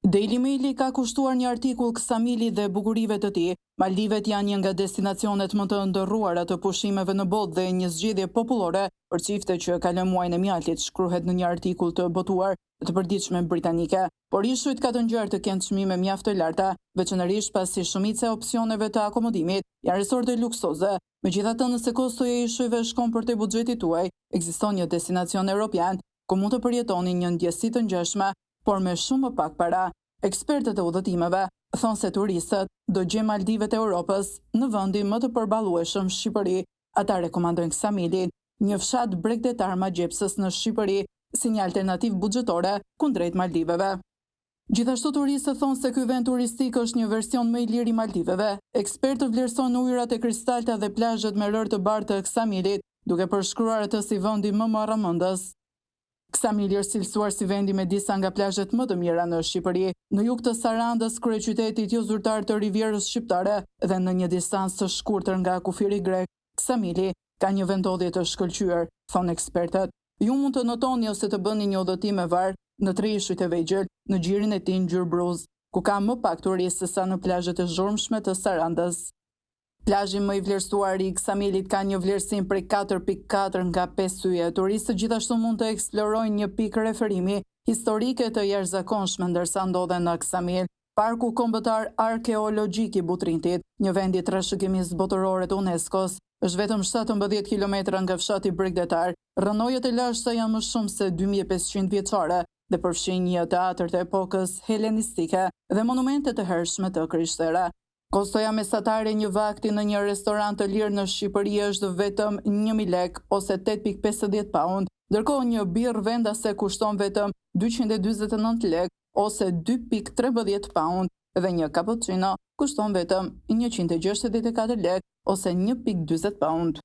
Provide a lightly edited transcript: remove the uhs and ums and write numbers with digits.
Daily Maili ka kushtuar një artikull Ksamili dhe bukurive të tij. Maldivet janë një nga destinacionet më të ndërruara të pushimeve në botë dhe një zgjedhje popullore për çifte që kalojnë muajin e mjaltit, shkruhet në një artikull të botuar të përditshme britanike. Por ishujt ka të ngjarë të kenë çmime mjaft të larta, veçanërisht pasi shumica e opsioneve të akomodimit janë resorte luksoze. Megjithatë, nëse kostoja e ishujve shkon për te buxheti tuaj, ekziston një destinacion evropian ku mund të përjetoni një ndjesi të ngjashme, por me shumë më pak para. Ekspertët e udhëtimeve thonë se turistët do gjejnë Maldivet e Europës në vendin më të përballueshëm Shqipëri. Ata rekomandojnë Ksamilin, një fshat bregdetar magjepsës në Shqipëri, si një alternativë buxhetore kundrejt Maldiveve. Gjithashtu turistët thonë se ky vend turistik është një version më i lirë i Maldiveve. Ekspertët vlerësojnë ujërat e kristalta dhe plazhet me rërë të bardhë të Ksamilit, duke përshkruar atë si vendi më marramëndës. Ksamili është cilësuar si vendi me disa nga plazhet më të mira në Shqipëri, në jug të Sarandës, kryeqytetit jo zyrtar të Rivierës Shqiptare, dhe në një distancë të shkurtër nga kufiri grek. Ksamili ka një vendodhje të shkëlqyer, thonë ekspertët. Ju mund të notoni ose të bëni një udhëtim me var në 3 ishujt e vegjël në gjirin e tij ngjyrë bruz, ku ka më pak turistë se sa në plazhet e zhurmshme të Sarandës. Plazhi më i vlerësuar i Ksamilit ka një vlerësim prej 4.4 nga 5 syje. Turistët gjithashtu mund të eksplorojnë një pikë referimi historike të jashtëzakonshme ndërsa ndodhen në Ksamil. Parku kombëtar arkeologjik i Butrintit, një vend i trashëgimisë botërore të UNESCO-s, është vetëm 17 kilometra nga fshati bregdetar. Rrënojët e lashta janë më shumë se 2500 vjeçare dhe përfshin një teatër të epokës helenistike dhe monumente të hershme të Krishterë. Kostoja mesatare një vakti në një restorant të lirë në Shqipëri është vetëm 1000 lek ose 8.50 pound, ndërkohë një birrë vendase kushton vetëm 249 lek ose 2.13 pound dhe një cappuccino kushton vetëm 164 lek ose 1.40 pound.